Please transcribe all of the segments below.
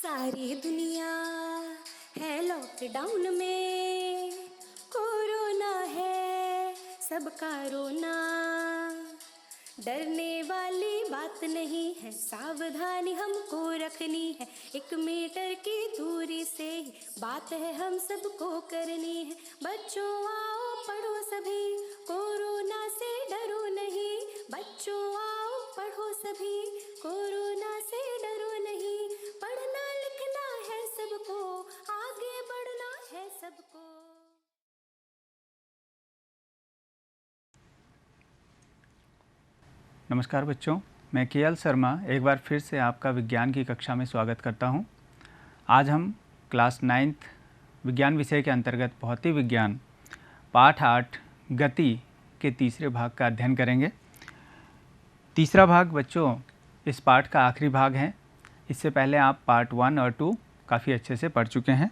सारी दुनिया है लॉकडाउन में, कोरोना है सबका रोना। डरने वाली बात नहीं है, सावधानी हमको रखनी है। 1 मीटर की दूरी से ही बात है हम सबको करनी है। बच्चों आओ पढ़ो सभी, कोरोना से डरो नहीं। बच्चों आओ पढ़ो सभी, कोरोना से डरो नहीं। पढ़ना लिखना है सबको, आगे बढ़ना है सबको। नमस्कार बच्चों, मैं केएल शर्मा एक बार फिर से आपका विज्ञान की कक्षा में स्वागत करता हूं। आज हम क्लास 9th विज्ञान विषय के अंतर्गत भौतिक विज्ञान पाठ 8 गति के तीसरे भाग का अध्ययन करेंगे। तीसरा भाग बच्चों इस पाठ का आखिरी भाग है। इससे पहले आप पार्ट 1 और 2 काफ़ी अच्छे से पढ़ चुके हैं।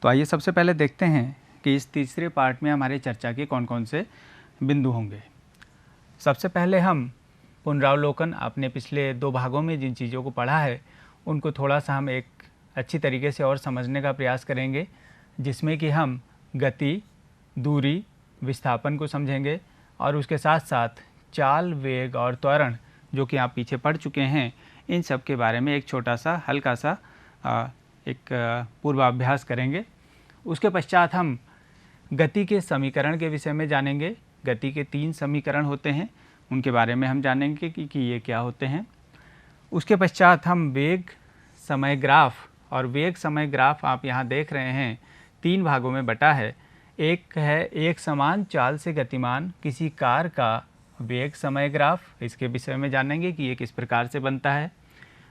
तो आइए सबसे पहले देखते हैं कि इस तीसरे पार्ट में हमारे चर्चा के कौन कौन से बिंदु होंगे। सबसे पहले हम पुनरावलोकन, आपने पिछले 2 भागों में जिन चीज़ों को पढ़ा है उनको थोड़ा सा हम एक अच्छी तरीके से और समझने का प्रयास करेंगे, जिसमें कि हम गति, दूरी, विस्थापन को समझेंगे और उसके साथ साथ चाल, वेग और त्वरण जो कि आप पीछे पढ़ चुके हैं, इन सब के बारे में एक छोटा सा हल्का सा एक पूर्वाभ्यास करेंगे। उसके पश्चात हम गति के समीकरण के विषय में जानेंगे। गति के 3 समीकरण होते हैं, उनके बारे में हम जानेंगे कि ये क्या होते हैं। उसके पश्चात हम वेग समय ग्राफ, और वेग समय ग्राफ आप यहाँ देख रहे हैं 3 भागों में बटा है। एक है एक समान चाल से गतिमान किसी कार का वेग समय ग्राफ, इसके विषय में जानेंगे कि ये किस प्रकार से बनता है।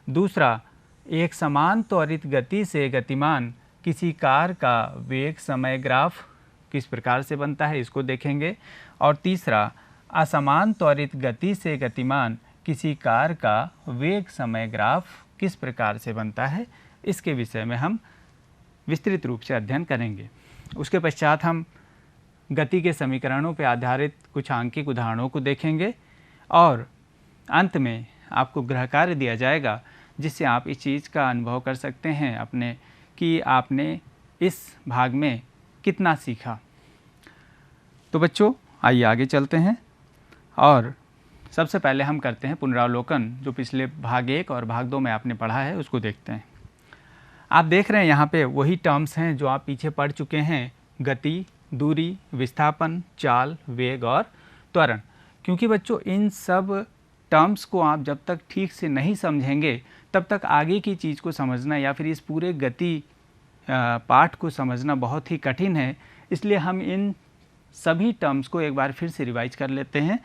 दूसरा, एक समान त्वरित गति से गतिमान किसी कार का वेग समय ग्राफ किस प्रकार से बनता है, इसको देखेंगे। और तीसरा, असमान त्वरित गति से गतिमान किसी कार का वेग समय ग्राफ किस प्रकार से बनता है, इसके विषय में हम विस्तृत रूप से अध्ययन करेंगे। उसके पश्चात हम गति के समीकरणों पर आधारित कुछ आंकिक उदाहरणों को देखेंगे और अंत में आपको गृह कार्य दिया जाएगा, जिससे आप इस चीज़ का अनुभव कर सकते हैं अपने कि आपने इस भाग में कितना सीखा। तो बच्चों आइए आगे चलते हैं और सबसे पहले हम करते हैं पुनरावलोकन। जो पिछले भाग 1 और भाग 2 में आपने पढ़ा है उसको देखते हैं। आप देख रहे हैं यहाँ पे वही टर्म्स हैं जो आप पीछे पढ़ चुके हैं: गति, दूरी, विस्थापन, चाल, वेग और त्वरण। क्योंकि बच्चों इन सब टर्म्स को आप जब तक ठीक से नहीं समझेंगे तब तक आगे की चीज़ को समझना या फिर इस पूरे गति पाठ को समझना बहुत ही कठिन है। इसलिए हम इन सभी टर्म्स को एक बार फिर से रिवाइज कर लेते हैं।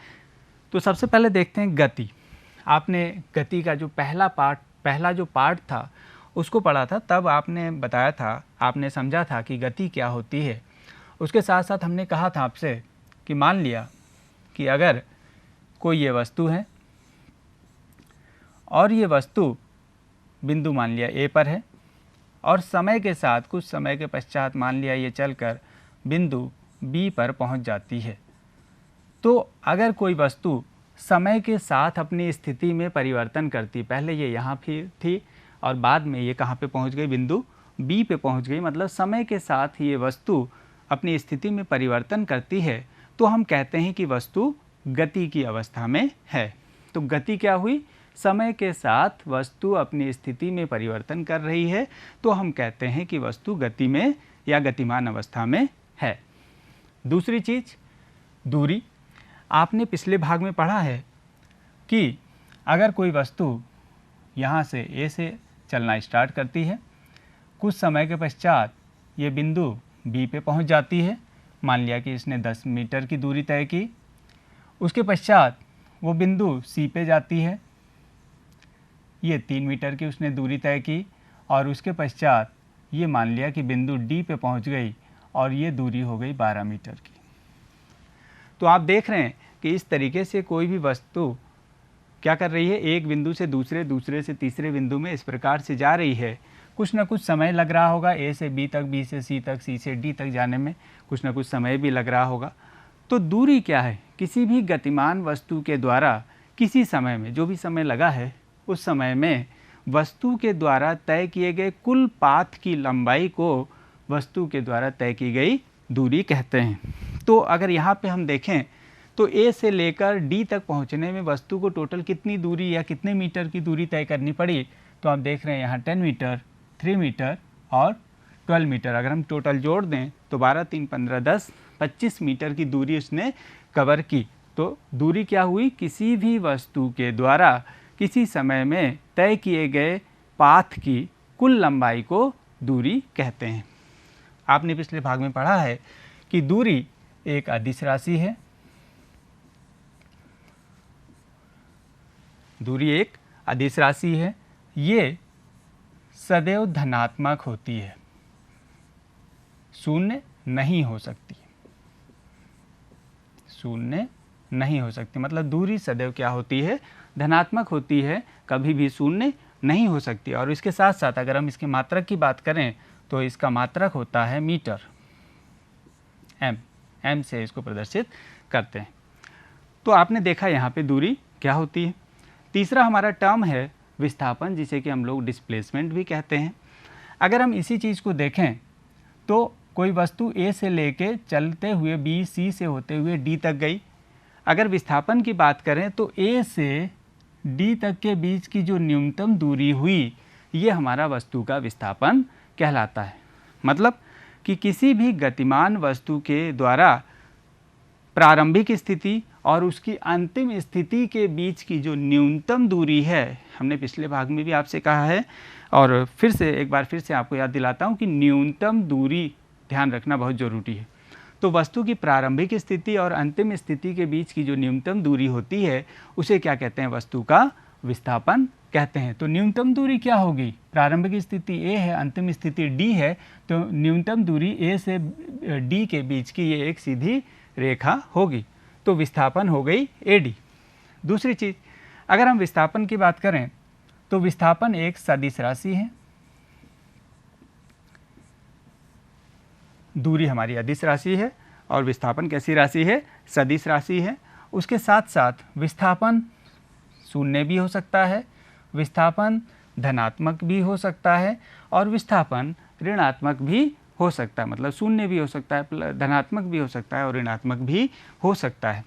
तो सबसे पहले देखते हैं गति। आपने गति का जो पहला जो पार्ट था उसको पढ़ा था, तब आपने बताया था, आपने समझा था कि गति क्या होती है। उसके साथ साथ हमने कहा था आपसे कि मान लिया कि अगर कोई ये वस्तु है और ये वस्तु बिंदु मान लिया ए पर है और समय के साथ कुछ समय के पश्चात मान लिया ये चलकर बिंदु बी पर पहुंच जाती है, तो अगर कोई वस्तु समय के साथ अपनी स्थिति में परिवर्तन करती, पहले ये यहाँ भी थी और बाद में ये कहाँ पे पहुँच गई, बिंदु बी पे पहुँच गई, मतलब समय के साथ ये वस्तु अपनी स्थिति में परिवर्तन करती है, तो हम कहते हैं कि वस्तु गति की अवस्था में है। तो गति क्या हुई? समय के साथ वस्तु अपनी स्थिति में परिवर्तन कर रही है, तो हम कहते हैं कि वस्तु गति में या गतिमान अवस्था में है। दूसरी चीज़ दूरी। आपने पिछले भाग में पढ़ा है कि अगर कोई वस्तु यहाँ से ए से चलना स्टार्ट करती है, कुछ समय के पश्चात ये बिंदु बी पे पहुँच जाती है, मान लिया कि इसने 10 मीटर की दूरी तय की। उसके पश्चात वो बिंदु सी पे जाती है, ये 3 मीटर की उसने दूरी तय की, और उसके पश्चात ये मान लिया कि बिंदु डी पे पहुँच गई और ये दूरी हो गई 12 मीटर की। तो आप देख रहे हैं कि इस तरीके से कोई भी वस्तु क्या कर रही है, एक बिंदु से दूसरे, दूसरे से तीसरे बिंदु में इस प्रकार से जा रही है। कुछ ना कुछ समय लग रहा होगा, ए से बी तक, बी से सी तक, सी से डी तक जाने में कुछ ना कुछ समय भी लग रहा होगा। तो दूरी क्या है? किसी भी गतिमान वस्तु के द्वारा किसी समय में जो भी समय लगा है उस समय में वस्तु के द्वारा तय किए गए कुल पाथ की लंबाई को वस्तु के द्वारा तय की गई दूरी कहते हैं। तो अगर यहाँ पे हम देखें तो ए से लेकर डी तक पहुँचने में वस्तु को टोटल कितनी दूरी या कितने मीटर की दूरी तय करनी पड़ी, तो आप देख रहे हैं यहाँ 10 मीटर, 3 मीटर और 12 मीटर। अगर हम टोटल जोड़ दें तो 12, 3, 15, 10, 25 मीटर की दूरी उसने कवर की। तो दूरी क्या हुई, किसी भी वस्तु के द्वारा किसी समय में तय किए गए पाथ की कुल लंबाई को दूरी कहते हैं। आपने पिछले भाग में पढ़ा है कि दूरी एक अदिश राशि है। दूरी एक अदिश राशि है, ये सदैव धनात्मक होती है, शून्य नहीं हो सकती। शून्य नहीं हो सकती मतलब दूरी सदैव क्या होती है, धनात्मक होती है, कभी भी शून्य नहीं हो सकती। और इसके साथ साथ अगर हम इसके मात्रक की बात करें तो इसका मात्रक होता है मीटर, एम से इसको प्रदर्शित करते हैं। तो आपने देखा यहाँ पे दूरी क्या होती है। तीसरा हमारा टर्म है विस्थापन, जिसे कि हम लोग डिस्प्लेसमेंट भी कहते हैं। अगर हम इसी चीज़ को देखें तो कोई वस्तु ए से लेके चलते हुए बी, सी से होते हुए डी तक गई। अगर विस्थापन की बात करें तो ए से डी तक के बीच की जो न्यूनतम दूरी हुई, ये हमारा वस्तु का विस्थापन कहलाता है। मतलब कि किसी भी गतिमान वस्तु के द्वारा प्रारंभिक स्थिति और उसकी अंतिम स्थिति के बीच की जो न्यूनतम दूरी है, हमने पिछले भाग में भी आपसे कहा है और फिर से एक बार फिर से आपको याद दिलाता हूँ कि न्यूनतम दूरी ध्यान रखना बहुत ज़रूरी है। तो वस्तु की प्रारंभिक स्थिति और अंतिम स्थिति के बीच की जो न्यूनतम दूरी होती है, उसे क्या कहते हैं, वस्तु का विस्थापन कहते हैं। तो न्यूनतम दूरी क्या होगी, प्रारंभिक स्थिति ए है, अंतिम स्थिति डी है, तो न्यूनतम दूरी ए से डी के बीच की ये एक सीधी रेखा होगी। तो विस्थापन हो गई एडी। दूसरी चीज़, अगर हम विस्थापन की बात करें तो विस्थापन एक सदिश राशि है। दूरी हमारी अदिश राशि है और विस्थापन कैसी राशि है, सदिश राशि है। उसके साथ साथ विस्थापन शून्य भी हो सकता है, विस्थापन धनात्मक भी हो सकता है और विस्थापन ऋणात्मक भी हो सकता है। मतलब शून्य भी हो सकता है, धनात्मक भी हो सकता है और ऋणात्मक भी हो सकता है।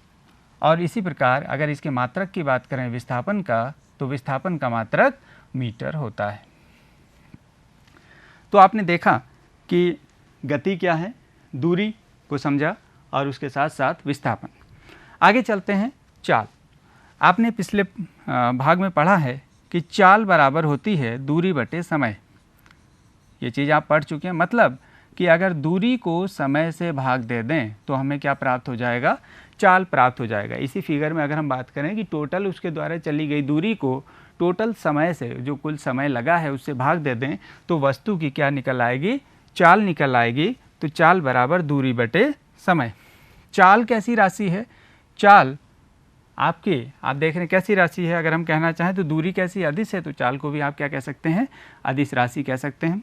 और इसी प्रकार अगर इसके मात्रक की बात करें विस्थापन का, तो विस्थापन का मात्रक मीटर होता है। तो आपने देखा कि गति क्या है, दूरी को समझा और उसके साथ साथ विस्थापन। आगे चलते हैं चाल। आपने पिछले भाग में पढ़ा है कि चाल बराबर होती है दूरी बटे समय। ये चीज़ आप पढ़ चुके हैं। मतलब कि अगर दूरी को समय से भाग दे दें तो हमें क्या प्राप्त हो जाएगा, चाल प्राप्त हो जाएगा। इसी फिगर में अगर हम बात करें कि टोटल उसके द्वारा चली गई दूरी को टोटल समय से, जो कुल समय लगा है, उससे भाग दे दें तो वस्तु की क्या निकल आएगी, चाल निकल आएगी। तो चाल बराबर दूरी बटे समय। चाल कैसी राशि है, चाल आप देख रहे हैं कैसी राशि है। अगर हम कहना चाहें तो दूरी कैसी अदिश है, तो चाल को भी आप क्या कह सकते हैं, अदिश राशि कह सकते हैं।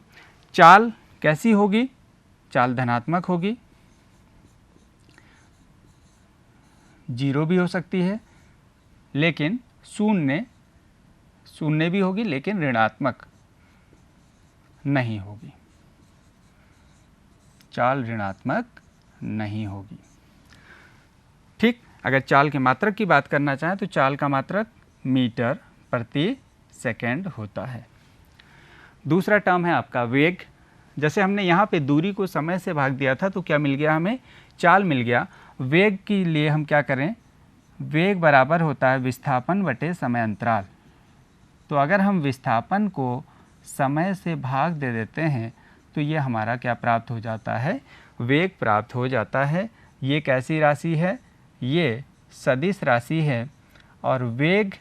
चाल कैसी होगी, चाल धनात्मक होगी, जीरो भी हो सकती है, लेकिन शून्य भी होगी, लेकिन ऋणात्मक नहीं होगी। चाल ऋणात्मक नहीं होगी। ठीक, अगर चाल के मात्रक की बात करना चाहें तो चाल का मात्रक मीटर प्रति सेकंड होता है। दूसरा टर्म है आपका वेग। जैसे हमने यहाँ पे दूरी को समय से भाग दिया था तो क्या मिल गया, हमें चाल मिल गया। वेग के लिए हम क्या करें, वेग बराबर होता है विस्थापन बटे समय अंतराल। तो अगर हम विस्थापन को समय से भाग दे देते हैं तो ये हमारा क्या प्राप्त हो जाता है, वेग प्राप्त हो जाता है। ये कैसी राशि है, ये सदिश राशि है और वेग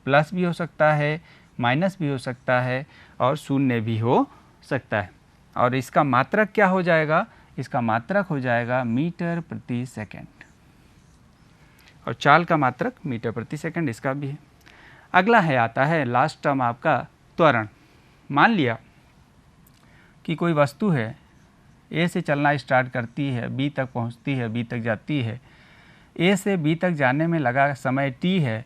प्लस भी हो सकता है, माइनस भी हो सकता है और शून्य भी हो सकता है। और इसका मात्रक क्या हो जाएगा, इसका मात्रक हो जाएगा मीटर प्रति सेकंड और चाल का मात्रक मीटर प्रति सेकंड इसका भी है। अगला है आता है लास्ट टर्म आपका त्वरण। मान लिया कि कोई वस्तु है, ए से चलना स्टार्ट करती है, बी तक पहुंचती है, बी तक जाती है। ए से बी तक जाने में लगा समय टी है,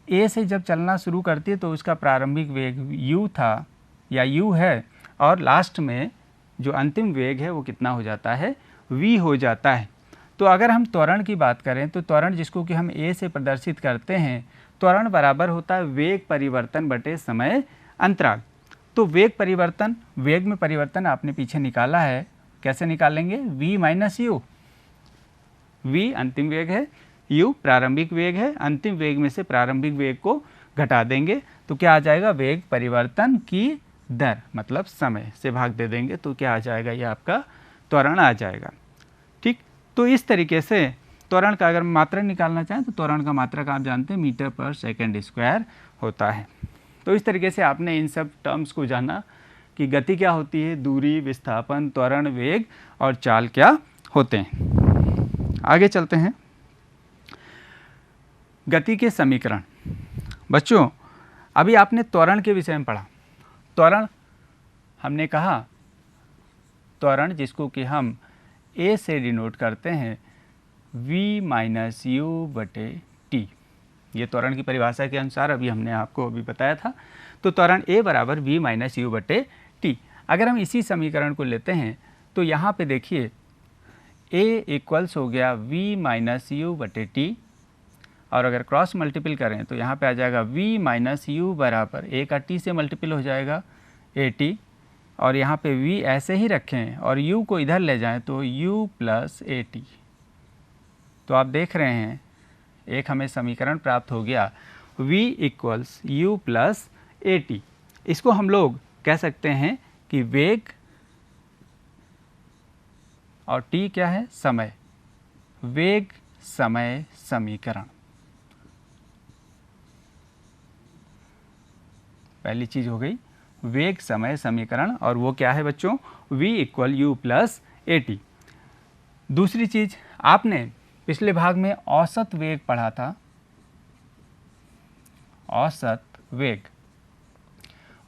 ए से जब चलना शुरू करती है तो उसका प्रारंभिक वेग u था या u है, और लास्ट में जो अंतिम वेग है वो कितना हो जाता है, v हो जाता है। तो अगर हम त्वरण की बात करें तो त्वरण जिसको कि हम a से प्रदर्शित करते हैं, त्वरण बराबर होता है वेग परिवर्तन बटे समय अंतराल। तो वेग परिवर्तन, वेग में परिवर्तन आपने पीछे निकाला है, कैसे निकालेंगे, v माइनस यू। v अंतिम वेग है, u प्रारंभिक वेग है, अंतिम वेग में से प्रारंभिक वेग को घटा देंगे तो क्या आ जाएगा, वेग परिवर्तन की दर मतलब समय से भाग दे देंगे तो क्या आ जाएगा, ये आपका त्वरण आ जाएगा। ठीक, तो इस तरीके से त्वरण का अगर मात्रक निकालना चाहें तो त्वरण का मात्रक आप जानते हैं मीटर पर सेकंड स्क्वायर होता है। तो इस तरीके से आपने इन सब टर्म्स को जाना कि गति क्या होती है, दूरी, विस्थापन, त्वरण, वेग और चाल क्या होते हैं। आगे चलते हैं, गति के समीकरण। बच्चों अभी आपने त्वरण के विषय में पढ़ा। त्वरण हमने कहा, त्वरण जिसको कि हम a से डिनोट करते हैं v माइनस यू बटे टी, ये त्वरण की परिभाषा के अनुसार अभी हमने आपको अभी बताया था। तो त्वरण a बराबर v माइनस यू बटे टी। अगर हम इसी समीकरण को लेते हैं तो यहाँ पे देखिए a इक्वल्स हो गया v माइनस यू बटे टी, और अगर क्रॉस मल्टीपल करें तो यहाँ पे आ जाएगा v माइनस यू बराबर a का t से मल्टीपल हो जाएगा at, और यहाँ पे v ऐसे ही रखें और u को इधर ले जाएं तो u प्लस at। तो आप देख रहे हैं एक हमें समीकरण प्राप्त हो गया v equals you plus at। इसको हम लोग कह सकते हैं कि वेग और t क्या है, समय, वेग समय समीकरण। पहली चीज हो गई वेग समय समीकरण, और वो क्या है बच्चों, v equal u plus at। दूसरी चीज आपने पिछले भाग में औसत वेग पढ़ा था, औसत वेग,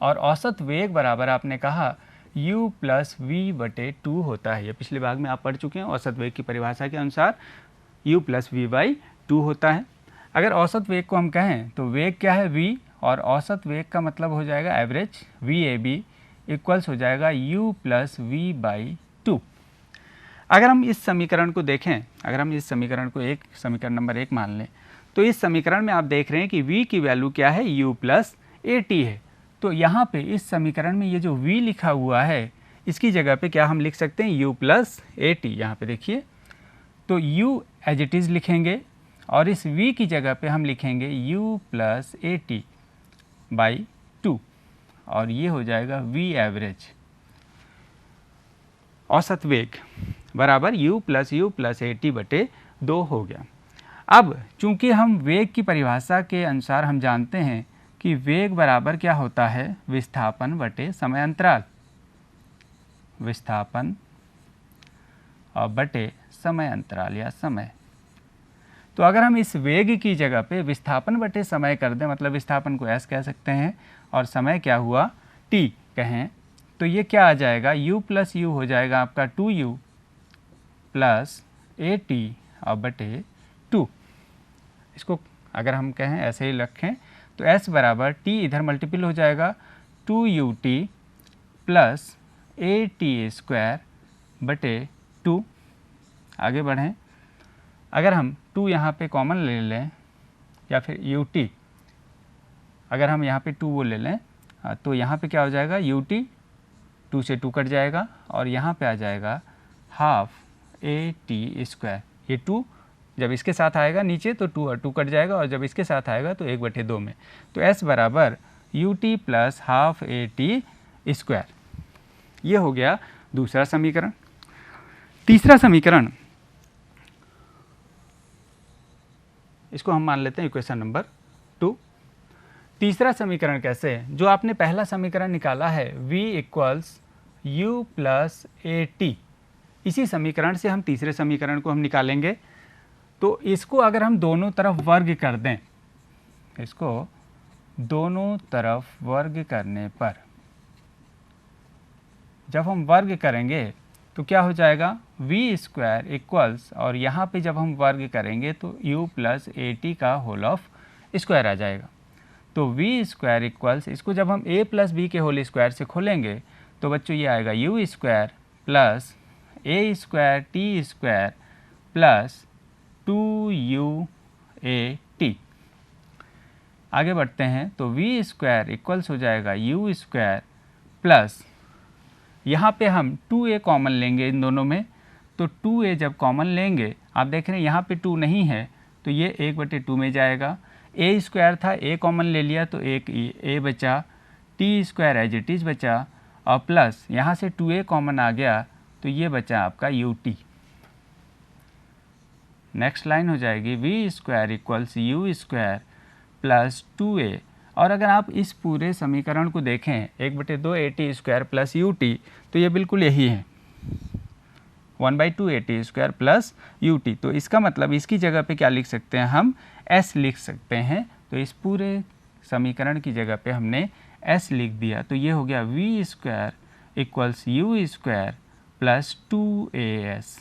और औसत वेग बराबर आपने कहा u प्लस v बटे 2 होता है। ये पिछले भाग में आप पढ़ चुके हैं, औसत वेग की परिभाषा के अनुसार u प्लस v बाई 2 होता है। अगर औसत वेग को हम कहें तो वेग क्या है, v, और औसत वेग का मतलब हो जाएगा average, v a b equals हो जाएगा u प्लस वी बाई 2। अगर हम इस समीकरण को देखें, अगर हम इस समीकरण को समीकरण नंबर 1 मान लें तो इस समीकरण में आप देख रहे हैं कि v की वैल्यू क्या है, u प्लस at है। तो यहाँ पे इस समीकरण में ये जो v लिखा हुआ है इसकी जगह पे क्या हम लिख सकते हैं, u प्लस at। यहाँ पे देखिए तो u एज इट इज़ लिखेंगे और इस v की जगह पे हम लिखेंगे u प्लस at बाई 2, और ये हो जाएगा v एवरेज, औसत वेग बराबर u प्लस at बटे 2 हो गया। अब चूंकि हम वेग की परिभाषा के अनुसार हम जानते हैं कि वेग बराबर क्या होता है, विस्थापन बटे समय अंतराल, विस्थापन और बटे समय अंतराल या समय। तो अगर हम इस वेग की जगह पे विस्थापन बटे समय कर दें, मतलब विस्थापन को s कह सकते हैं और समय क्या हुआ t कहें, तो ये क्या आ जाएगा, u प्लस यू हो जाएगा आपका 2u प्लस at और बटे 2। इसको अगर हम कहें ऐसे ही रखें तो s बराबर t इधर मल्टीपल हो जाएगा 2ut प्लस at स्क्वायर बटे 2। आगे बढ़ें, अगर हम 2 यहाँ पे कॉमन ले लें या फिर ut, अगर हम यहाँ पे 2 वो ले लें तो यहाँ पे क्या हो जाएगा, ut 2 से 2 कट जाएगा और यहाँ पे आ जाएगा हाफ at स्क्वायर। ये 2 जब इसके साथ आएगा नीचे तो 2 और 2 कट जाएगा, और जब इसके साथ आएगा तो 1/2 में। तो s बराबर ut plus half at square. ये हो गया दूसरा समीकरण। तीसरा समीकरण, इसको हम मान लेते हैं इक्वेशन नंबर 2। तीसरा समीकरण कैसे है, जो आपने पहला समीकरण निकाला है v equals you plus at, इसी समीकरण से हम तीसरे समीकरण को हम निकालेंगे। तो इसको अगर हम दोनों तरफ वर्ग कर दें, इसको दोनों तरफ वर्ग करने पर, जब हम वर्ग करेंगे तो क्या हो जाएगा, v स्क्वायर इक्वल्स, और यहाँ पे जब हम वर्ग करेंगे तो u प्लस at का होल ऑफ स्क्वायर आ जाएगा। तो वी स्क्वायर इक्वल्स, इसको जब हम a प्लस बी के होल स्क्वायर से खोलेंगे तो बच्चों ये आएगा you square plus A square T square plus 2UAT। आगे बढ़ते हैं तो वी स्क्वायर इक्वल्स हो जाएगा यू स्क्वायर प्लस, यहाँ पे हम 2a कॉमन लेंगे इन दोनों में, तो 2a जब कॉमन लेंगे आप देख रहे हैं यहाँ पे 2 नहीं है तो ये 1/2 में जाएगा। a स्क्वायर था, a कॉमन ले लिया तो एक a बचा, t square as it is बचा, और प्लस यहाँ से 2a कॉमन आ गया तो ये बचा आपका ut। नेक्स्ट लाइन हो जाएगी v square equals u square plus 2a, और अगर आप इस पूरे समीकरण को देखें 1/2 AT स्क्वायर प्लस UT तो ये बिल्कुल यही है 1/2 AT स्क्वायर प्लस UT। तो इसका मतलब इसकी जगह पे क्या लिख सकते हैं, हम S लिख सकते हैं। तो इस पूरे समीकरण की जगह पे हमने S लिख दिया तो ये हो गया v square equals u square plus 2AS।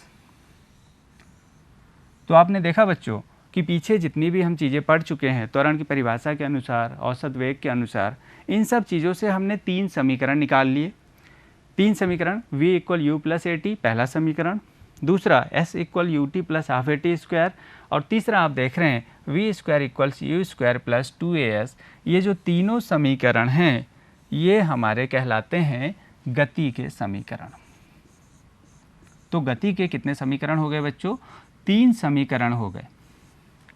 तो आपने देखा बच्चों कि पीछे जितनी भी हम चीज़ें पढ़ चुके हैं त्वरण की परिभाषा के अनुसार, औसत वेग के अनुसार, इन सब चीज़ों से हमने 3 समीकरण निकाल लिए। 3 समीकरण v equal u plus a t पहला समीकरण, दूसरा s equal u t plus half a t square, और तीसरा आप देख रहे हैं v square equals u square plus 2AS। ये जो तीनों समीकरण हैं ये हमारे कहलाते हैं गति के समीकरण। तो गति के कितने समीकरण हो गए बच्चों, 3 समीकरण हो गए।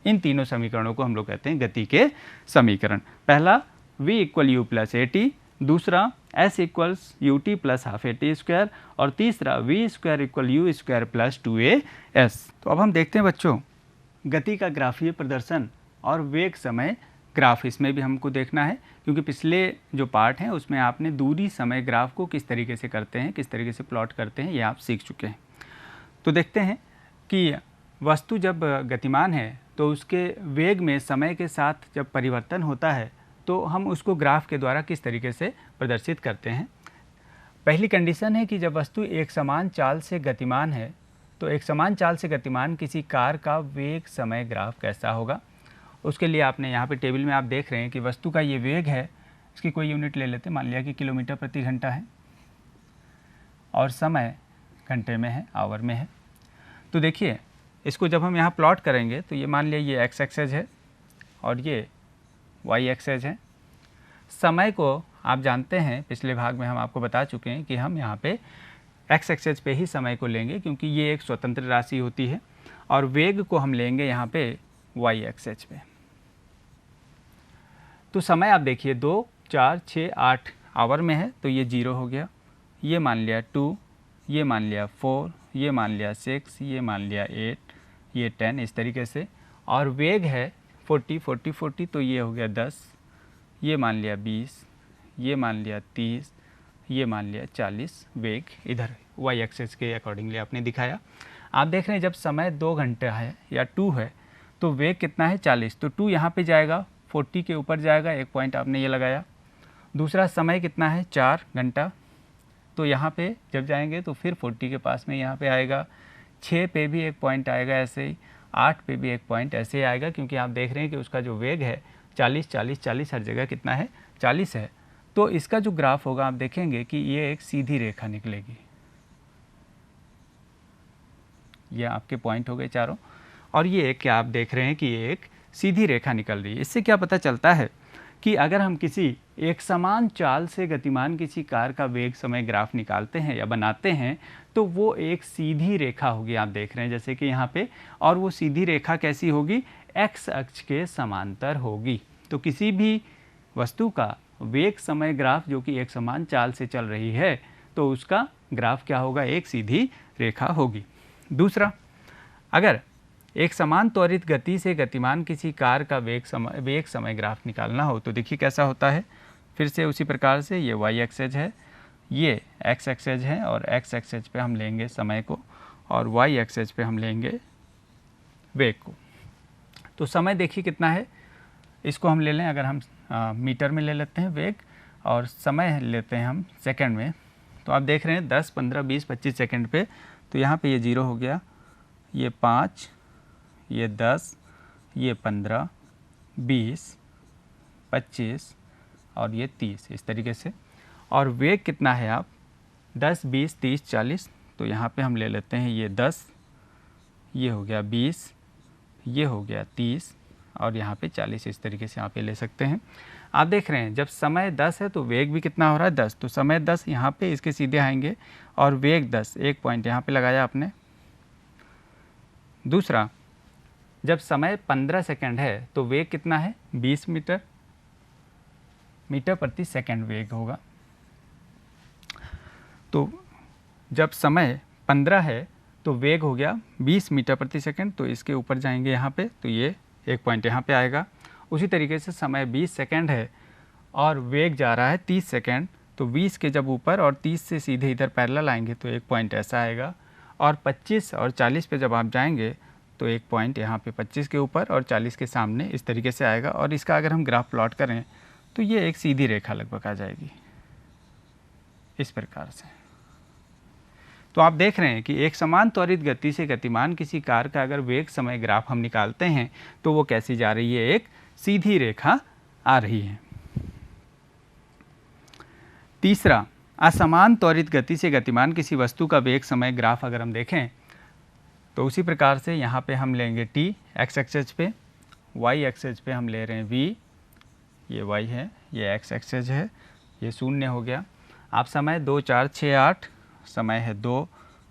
इन तीनों समीकरणों को हम लोग कहते हैं गति के समीकरण। पहला v equal u plus a T, दूसरा s equals you t plus half a t square, और तीसरा v square equal you square plus 2AS। तो अब हम देखते हैं बच्चों गति का ग्राफीय प्रदर्शन और वेग समय ग्राफ, इसमें भी हमको देखना है क्योंकि पिछले जो पार्ट हैं उसमें आपने दूरी समय ग्राफ को किस तरीके से करते हैं, किस तरीके से प्लॉट करते हैं, ये आप सीख चुके हैं। तो देखते हैं कि वस्तु जब गतिमान है तो उसके वेग में समय के साथ जब परिवर्तन होता है तो हम उसको ग्राफ के द्वारा किस तरीके से प्रदर्शित करते हैं। पहली कंडीशन है कि जब वस्तु एक समान चाल से गतिमान है तो एक समान चाल से गतिमान किसी कार का वेग समय ग्राफ कैसा होगा। उसके लिए आपने यहाँ पे टेबल में आप देख रहे हैं कि वस्तु का ये वेग है, इसकी कोई यूनिट ले लेते हैं, मान लिया कि किलोमीटर प्रति घंटा है और समय घंटे में है, आवर में है। तो देखिए इसको जब हम यहाँ प्लॉट करेंगे तो ये मान लिया ये x एक्सेस है और ये y एक्सेस है। समय को आप जानते हैं, पिछले भाग में हम आपको बता चुके हैं कि हम यहाँ पे x एक्सेस पे ही समय को लेंगे क्योंकि ये एक स्वतंत्र राशि होती है, और वेग को हम लेंगे यहाँ पे y एक्सेस पे। तो समय आप देखिए 2, 4, 6, 8 आवर में है तो ये 0 हो गया, ये मान लिया 2, ये मान लिया 4, ये मान लिया 6, ये मान लिया 8, ये 10, इस तरीके से। और वेग है 40, 40, 40 तो ये हो गया 10, ये मान लिया 20, ये मान लिया 30, ये मान लिया 40। वेग इधर y एक्सेस के अकॉर्डिंगली आपने दिखाया। आप देख रहे हैं जब समय 2 घंटा है या 2 है तो वेग कितना है 40, तो 2 यहाँ पे जाएगा, 40 के ऊपर जाएगा, एक पॉइंट आपने ये लगाया। दूसरा समय कितना है 4 घंटा, तो यहाँ पे जब जाएंगे तो फिर 40 के पास में यहाँ पे आएगा, 6 पे भी एक पॉइंट आएगा ऐसे ही, 8 पे भी एक पॉइंट ऐसे ही आएगा क्योंकि आप देख रहे हैं कि उसका जो वेग है 40, 40, 40 हर जगह कितना है 40 है। तो इसका जो ग्राफ होगा आप देखेंगे कि ये एक सीधी रेखा निकलेगी। ये आपके पॉइंट हो गए चारों, और ये क्या आप देख रहे हैं कि ये एक सीधी रेखा निकल रही है। इससे क्या पता चलता है कि अगर हम किसी एक समान चाल से गतिमान किसी कार का वेग समय ग्राफ निकालते हैं या बनाते हैं तो वो एक सीधी रेखा होगी, आप देख रहे हैं जैसे कि यहाँ पे, और वो सीधी रेखा कैसी होगी, x अक्ष के समांतर होगी। तो किसी भी वस्तु का वेग समय ग्राफ जो कि एक समान चाल से चल रही है तो उसका ग्राफ क्या होगा, एक सीधी रेखा होगी। दूसरा, अगर एक समान त्वरित गति से गतिमान किसी कार का वेग समय ग्राफ निकालना हो तो देखिए कैसा होता है। फिर से उसी प्रकार से ये y एक्सेस है, ये x एक्सेस है, और x एक्सेस पे हम लेंगे समय को और y एक्सेस पे हम लेंगे वेग को। तो समय देखिए कितना है, इसको हम ले लें, अगर हम मीटर में ले लेते हैं वेग और समय लेते हैं हम सेकंड में, तो आप देख रहे हैं 10, 15, 20, 25 सेकंड पे। तो यहाँ पे ये 0 हो गया, ये 5, ये 10, ये 15, 20, 25 और ये 30 इस तरीके से। और वेग कितना है आप 10, 20, 30, 40, तो यहाँ पे हम ले लेते हैं ये 10, ये हो गया 20, ये हो गया 30 और यहाँ पे 40 इस तरीके से यहाँ पे ले सकते हैं। आप देख रहे हैं जब समय 10 है तो वेग भी कितना हो रहा है 10, तो समय 10 यहाँ पे इसके सीधे आएंगे और वेग 10, एक पॉइंट यहाँ पे लगाया आपने। दूसरा, जब समय 15 सेकंड है तो वेग कितना है 20 मीटर प्रति सेकंड वेग होगा। तो जब समय 15 है तो वेग हो गया 20 मीटर प्रति सेकंड, तो इसके ऊपर जाएंगे यहाँ पे तो ये एक पॉइंट यहाँ पे आएगा। उसी तरीके से समय 20 सेकंड है और वेग जा रहा है 30 सेकंड, तो 20 के जब ऊपर और 30 से सीधे इधर पैरेलल आएंगे तो एक पॉइंट ऐसा आएगा। और 25 और 40 पे जब आप जाएंगे तो एक पॉइंट यहाँ पे 25 के ऊपर और 40 के सामने इस तरीके से आएगा। और इसका अगर हम ग्राफ प्लॉट करें तो ये एक सीधी रेखा लगभग आ जाएगी इस प्रकार से। तो आप देख रहे हैं कि एक समान त्वरित गति से गतिमान किसी कार का अगर वेग समय ग्राफ हम निकालते हैं तो वो कैसी जा रही है, एक सीधी रेखा आ रही है। तीसरा, असमान त्वरित गति से गतिमान किसी वस्तु का वेग समय ग्राफ अगर हम देखें तो उसी प्रकार से यहाँ पे हम लेंगे t x एक्सिस पे, y एक्सिस पे हम ले रहे हैं v, ये y है, ये x एक्सिस है, ये 0 हो गया। आप समय 2, 4, 6, 8, समय है 2,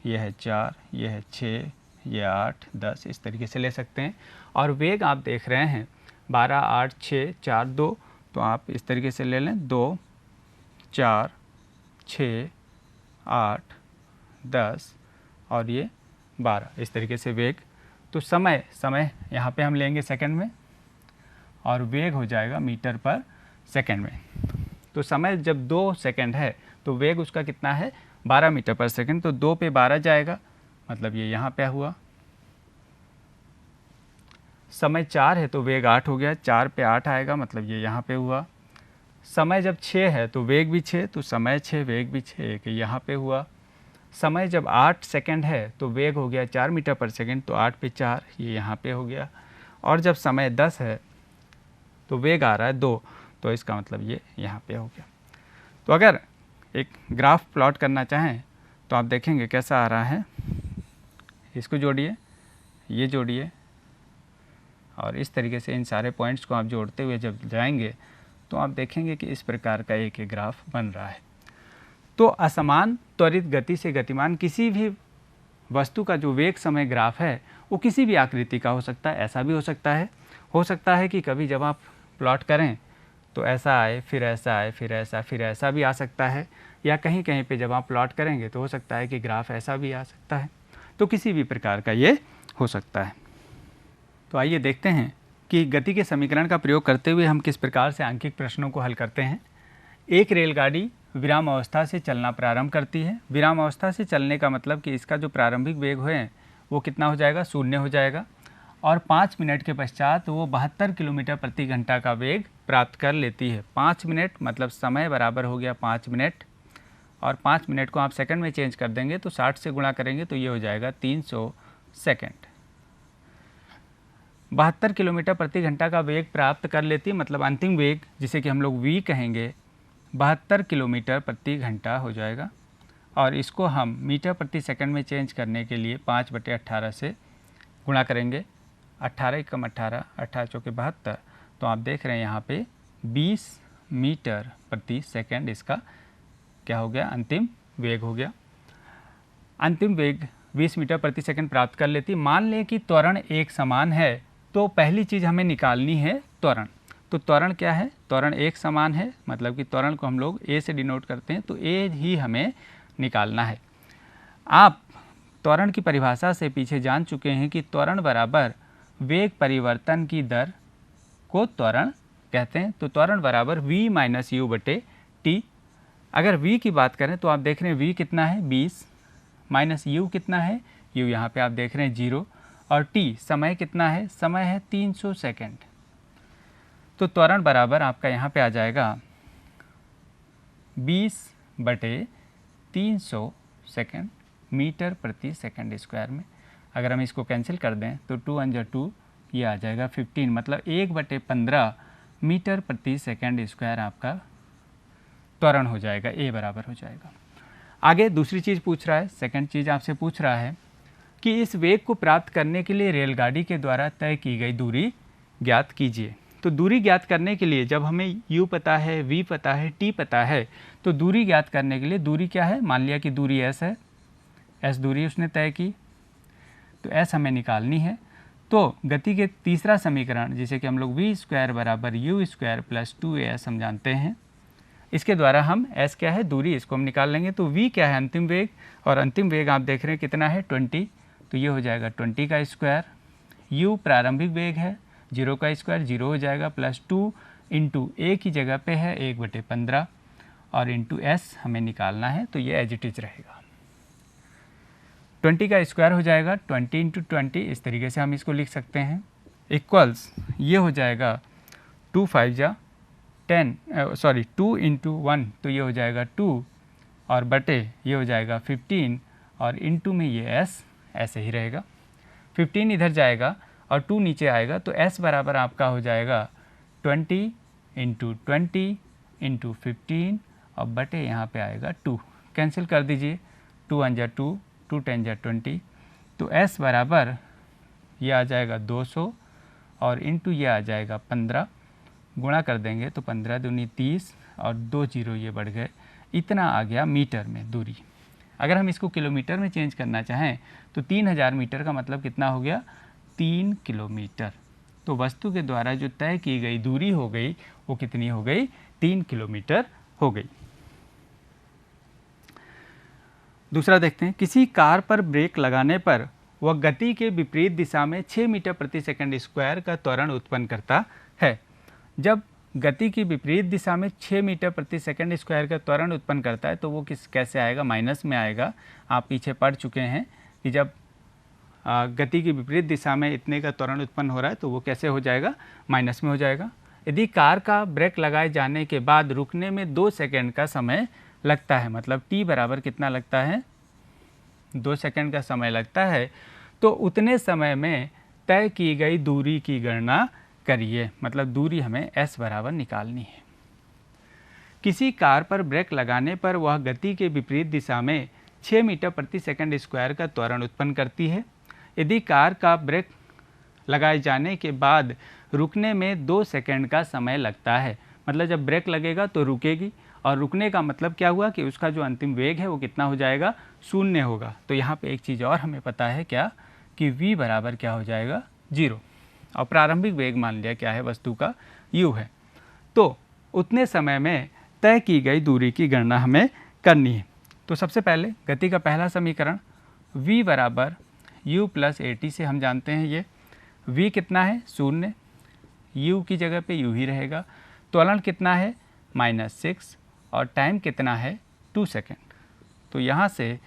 ये है 4, ये है 6, ये 8, 10 इस तरीके से ले सकते हैं। और वेग आप देख रहे हैं 12, 8, 6, 4, 2, तो आप इस तरीके से ले लें 2, 4, 6, 8, 10 और ये 12 इस तरीके से वेग। तो समय यहाँ पे हम लेंगे सेकंड में और वेग हो जाएगा मीटर पर सेकंड में। तो समय जब 2 सेकंड है तो वेग उसका कितना है 12 मीटर पर सेकंड, तो 2 पे 12 जाएगा मतलब ये यहाँ पे हुआ। समय 4 है तो वेग 8 हो गया, 4 पे 8 आएगा मतलब ये यहाँ पे हुआ। समय जब 6 है तो वेग भी 6, तो समय 6 वेग भी 6, एक यहाँ पे हुआ। समय जब 8 सेकंड है तो वेग हो गया 4 मीटर पर सेकंड, तो 8 पे 4 ये यहाँ पे हो गया। और जब समय 10 है तो वेग आ रहा है 2, तो इसका मतलब ये यहाँ पे हो गया। तो अगर एक ग्राफ प्लॉट करना चाहें तो आप देखेंगे कैसा आ रहा है, इसको जोड़िए, ये जोड़िए और इस तरीके से इन सारे पॉइंट्स को आप जोड़ते हुए जब जाएंगे तो आप देखेंगे कि इस प्रकार का एक ग्राफ बन रहा है। तो असमान त्वरित गति से गतिमान किसी भी वस्तु का जो वेग समय ग्राफ है वो किसी भी आकृति का हो सकता है। ऐसा भी हो सकता है कि कभी जब आप प्लॉट करें तो ऐसा आए, फिर ऐसा आए, फिर ऐसा, फिर ऐसा भी आ सकता है। या कहीं कहीं पे जब आप प्लॉट करेंगे तो हो सकता है कि ग्राफ ऐसा भी आ सकता है। तो किसी भी प्रकार का ये हो सकता है। तो आइए देखते हैं कि गति के समीकरण का प्रयोग करते हुए हम किस प्रकार से आंकिक प्रश्नों को हल करते हैं। एक रेलगाड़ी विराम अवस्था से चलना प्रारंभ करती है। विराम अवस्था से चलने का मतलब कि इसका जो प्रारंभिक वेग है वो कितना हो जाएगा, 0 हो जाएगा। और 5 मिनट के पश्चात वो 72 किलोमीटर प्रति घंटा का वेग प्राप्त कर लेती है। 5 मिनट मतलब समय बराबर हो गया 5 मिनट, और 5 मिनट को आप सेकंड में चेंज कर देंगे तो 60 से गुणा करेंगे तो ये हो जाएगा 300 सेकंड। 72 किलोमीटर प्रति घंटा का वेग प्राप्त कर लेती है मतलब अंतिम वेग जिसे कि हम लोग v कहेंगे 72 किलोमीटर प्रति घंटा हो जाएगा। और इसको हम मीटर प्रति सेकंड में चेंज करने के लिए 5/18 से गुणा करेंगे। 18 कम 18, 18 चौके 72, तो आप देख रहे हैं यहाँ पे 20 मीटर प्रति सेकंड इसका क्या हो गया, अंतिम वेग हो गया। अंतिम वेग 20 मीटर प्रति सेकंड प्राप्त कर लेती। मान लें कि त्वरण एक समान है तो पहली चीज़ हमें निकालनी है त्वरण। तो त्वरण क्या है, त्वरण एक समान है मतलब कि त्वरण को हम लोग a से डिनोट करते हैं, तो a ही हमें निकालना है। आप त्वरण की परिभाषा से पीछे जान चुके हैं कि त्वरण बराबर वेग परिवर्तन की दर को त्वरण कहते हैं। तो त्वरण बराबर v माइनस यू बटे टी। अगर v की बात करें तो आप देख रहे हैं v कितना है 20, माइनस u कितना है, u यहाँ पे आप देख रहे हैं 0, और t समय कितना है, समय है 300 सेकंड। तो त्वरण बराबर आपका यहाँ पे आ जाएगा 20/300 सेकंड मीटर प्रति सेकंड स्क्वायर में। अगर हम इसको कैंसिल कर दें तो 2 × 2 ये आ जाएगा 15, मतलब 1/15 मीटर प्रति सेकंड स्क्वायर आपका त्वरण हो जाएगा, ए बराबर हो जाएगा। आगे दूसरी चीज़ पूछ रहा है, सेकंड चीज़ आपसे पूछ रहा है कि इस वेग को प्राप्त करने के लिए रेलगाड़ी के द्वारा तय की गई दूरी ज्ञात कीजिए। तो दूरी ज्ञात करने के लिए जब हमें u पता है, v पता है, t पता है, तो दूरी ज्ञात करने के लिए दूरी क्या है, मान लिया कि दूरी s है, s दूरी उसने तय की, तो s हमें निकालनी है। तो गति के तीसरा समीकरण जिसे कि हम लोग v स्क्वायर बराबर u स्क्वायर प्लस 2as हम जानते हैं, इसके द्वारा हम s क्या है, दूरी, इसको हम निकाल लेंगे। तो v क्या है, अंतिम वेग, और अंतिम वेग आप देख रहे हैं कितना है, 20, तो ये हो जाएगा 20 का स्क्वायर। u प्रारंभिक वेग है, 0 का स्क्वायर 0 हो जाएगा, प्लस 2 इंटू a की जगह पे है 1/15 और इंटू s हमें निकालना है, तो ये एज इट इज रहेगा। 20 का स्क्वायर हो जाएगा 20 इंटू 20, इस तरीके से हम इसको लिख सकते हैं, इक्वल्स ये हो जाएगा 2 5 जा 10, सॉरी 2 इंटू 1, तो ये हो जाएगा 2 और बटे ये हो जाएगा 15 और इंटू में ये s ऐसे ही रहेगा, 15 इधर जाएगा और 2 नीचे आएगा, तो s बराबर आपका हो जाएगा 20 इंटू 20 इंटू 15 और बटे यहाँ पे आएगा 2, कैंसिल कर दीजिए, 2 1 जा 2, 2 10 जा 20, तो s बराबर ये आ जाएगा 200 और इंटू ये आ जाएगा 15, गुणा कर देंगे तो 15 दूनी 30 और 2 जीरो ये बढ़ गए, इतना आ गया मीटर में दूरी। अगर हम इसको किलोमीटर में चेंज करना चाहें तो 3000 मीटर का मतलब कितना हो गया, 3 किलोमीटर। तो वस्तु के द्वारा जो तय की गई दूरी हो गई वो कितनी हो गई, 3 किलोमीटर हो गई। दूसरा देखते हैं, किसी कार पर ब्रेक लगाने पर वह गति के विपरीत दिशा में 6 मीटर प्रति सेकंड स्क्वायर का त्वरण उत्पन्न करता है। जब गति की विपरीत दिशा में 6 मीटर प्रति सेकंड स्क्वायर का त्वरण उत्पन्न करता है तो वो कैसे आएगा, माइनस में आएगा। आप पीछे पढ़ चुके हैं कि जब गति की विपरीत दिशा में इतने का त्वरण उत्पन्न हो रहा है तो वो कैसे हो जाएगा, माइनस में हो जाएगा। यदि कार का ब्रेक लगाए जाने के बाद रुकने में 2 सेकंड का समय लगता है, मतलब t बराबर कितना लगता है, 2 सेकंड का समय लगता है, तो उतने समय में तय की गई दूरी की गणना करिए, मतलब दूरी हमें s बराबर निकालनी है। किसी कार पर ब्रेक लगाने पर वह गति के विपरीत दिशा में 6 मीटर प्रति सेकंड स्क्वायर का त्वरण उत्पन्न करती है। यदि कार का ब्रेक लगाए जाने के बाद रुकने में 2 सेकंड का समय लगता है, मतलब जब ब्रेक लगेगा तो रुकेगी, और रुकने का मतलब क्या हुआ कि उसका जो अंतिम वेग है वो कितना हो जाएगा, 0 होगा। तो यहाँ पे एक चीज़ और हमें पता है क्या, कि v बराबर क्या हो जाएगा, 0, और प्रारंभिक वेग मान लिया क्या है, वस्तु का u है। तो उतने समय में तय की गई दूरी की गणना हमें करनी है। तो सबसे पहले गति का पहला समीकरण v बराबर u प्लस at से हम जानते हैं, ये v कितना है, 0, u की जगह पे u ही रहेगा, त्वरण कितना है, -6, और टाइम कितना है, 2 सेकेंड। तो यहाँ से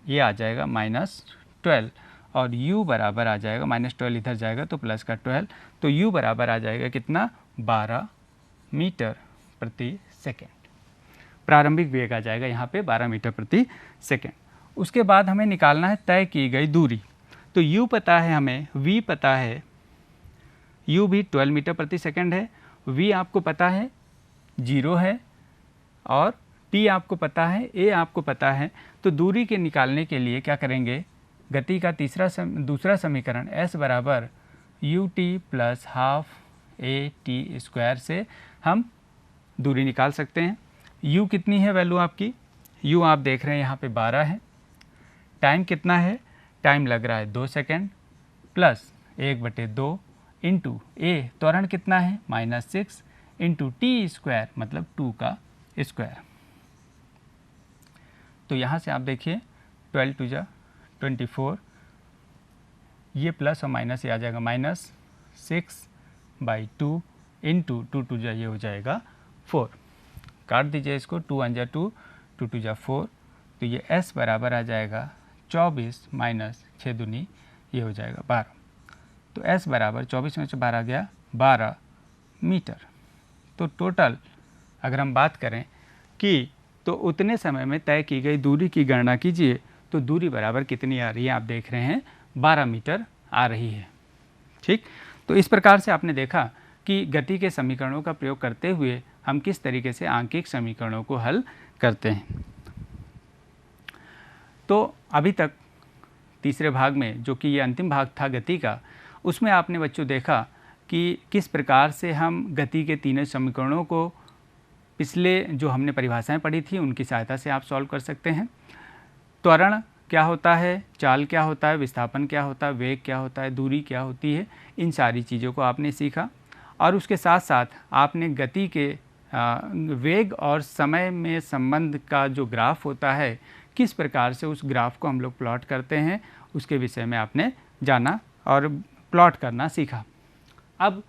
ये आ जाएगा -12 और u बराबर आ जाएगा, -12 इधर जाएगा तो प्लस का 12, तो u बराबर आ जाएगा कितना, 12 मीटर प्रति सेकेंड। प्रारंभिक वेग आ जाएगा यहाँ पे 12 मीटर प्रति सेकेंड। उसके बाद हमें निकालना है तय की गई दूरी। तो u पता है हमें, v पता है, u भी 12 मीटर प्रति सेकेंड है, v आपको पता है 0 है, और t आपको पता है, a आपको पता है। तो दूरी के निकालने के लिए क्या करेंगे, गति का दूसरा समीकरण s बराबर ut plus half at square से हम दूरी निकाल सकते हैं। u कितनी है वैल्यू आपकी, u आप देख रहे हैं यहाँ पे 12 है, टाइम कितना है, टाइम लग रहा है 2 सेकेंड, प्लस 1/2 इंटू a त्वरण कितना है, -6 इंटू टी स्क्वायर मतलब 2 का स्क्वायर। तो यहाँ से आप देखिए 12 2 जा 24, ये प्लस और माइनस ये आ जाएगा, -6/2 इंटू 2 2 जा ये हो जाएगा 4, काट दीजिए इसको, 2 1 जा 2, 2 2 जा 4, तो ये s बराबर आ जाएगा 24 माइनस 6 दूनी ये हो जाएगा 12। तो s बराबर 24 में से 12 गया 12 मीटर। तो टोटल अगर हम बात करें कि तो उतने समय में तय की गई दूरी की गणना कीजिए, तो दूरी बराबर कितनी आ रही है, आप देख रहे हैं 12 मीटर आ रही है। ठीक, तो इस प्रकार से आपने देखा कि गति के समीकरणों का प्रयोग करते हुए हम किस तरीके से आंकिक समीकरणों को हल करते हैं। तो अभी तक तीसरे भाग में, जो कि ये अंतिम भाग था गति का, उसमें आपने बच्चों देखा कि किस प्रकार से हम गति के तीनों समीकरणों को पिछले जो हमने परिभाषाएं पढ़ी थी उनकी सहायता से आप सॉल्व कर सकते हैं। त्वरण क्या होता है, चाल क्या होता है, विस्थापन क्या होता है, वेग क्या होता है, दूरी क्या होती है, इन सारी चीज़ों को आपने सीखा। और उसके साथ साथ आपने गति के वेग और समय में संबंध का जो ग्राफ होता है, किस प्रकार से उस ग्राफ को हम लोग प्लॉट करते हैं, उसके विषय में आपने जाना और प्लॉट करना सीखा। अब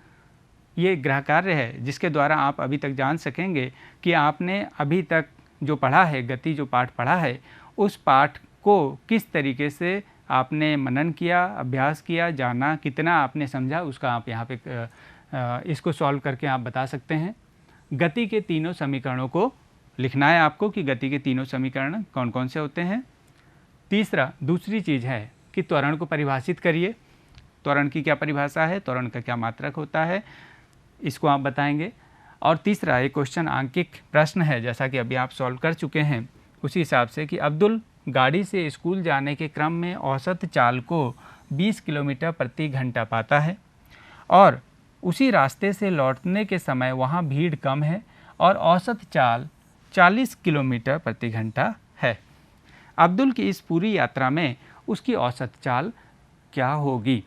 ये गृह कार्य है जिसके द्वारा आप अभी तक जान सकेंगे कि आपने अभी तक जो पढ़ा है, गति जो पाठ पढ़ा है, उस पाठ को किस तरीके से आपने मनन किया, अभ्यास किया, जाना, कितना आपने समझा, उसका आप यहाँ पे इसको सॉल्व करके आप बता सकते हैं। गति के तीनों समीकरणों को लिखना है आपको कि गति के तीनों समीकरण कौन कौन से होते हैं। दूसरी चीज़ है कि त्वरण को परिभाषित करिए। त्वरण की क्या परिभाषा है, त्वरण का क्या मात्रक होता है, इसको आप बताएंगे। और तीसरा एक क्वेश्चन आंकिक प्रश्न है, जैसा कि अभी आप सॉल्व कर चुके हैं उसी हिसाब से, कि अब्दुल गाड़ी से स्कूल जाने के क्रम में औसत चाल को 20 किलोमीटर प्रति घंटा पाता है और उसी रास्ते से लौटने के समय वहाँ भीड़ कम है और औसत चाल 40 किलोमीटर प्रति घंटा है। अब्दुल की इस पूरी यात्रा में उसकी औसत चाल क्या होगी।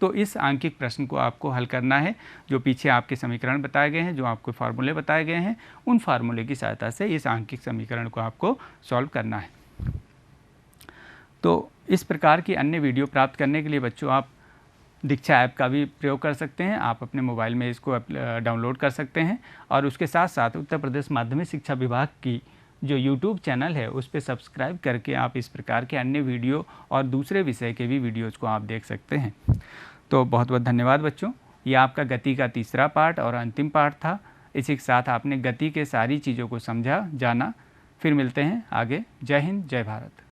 तो इस आंकिक प्रश्न को आपको हल करना है। जो पीछे आपके समीकरण बताए गए हैं, जो आपको फार्मूले बताए गए हैं, उन फार्मूले की सहायता से इस आंकिक समीकरण को आपको सॉल्व करना है। तो इस प्रकार की अन्य वीडियो प्राप्त करने के लिए बच्चों आप दीक्षा ऐप का भी प्रयोग कर सकते हैं। आप अपने मोबाइल में इसको डाउनलोड कर सकते हैं और उसके साथ साथ उत्तर प्रदेश माध्यमिक शिक्षा विभाग की जो यूट्यूब चैनल है उस पर सब्सक्राइब करके आप इस प्रकार के अन्य वीडियो और दूसरे विषय के भी वीडियोज़ को आप देख सकते हैं। तो बहुत बहुत धन्यवाद बच्चों। ये आपका गति का तीसरा पार्ट और अंतिम पार्ट था। इसी के साथ आपने गति के सारी चीज़ों को समझा, जाना। फिर मिलते हैं आगे। जय हिंद, जय भारत।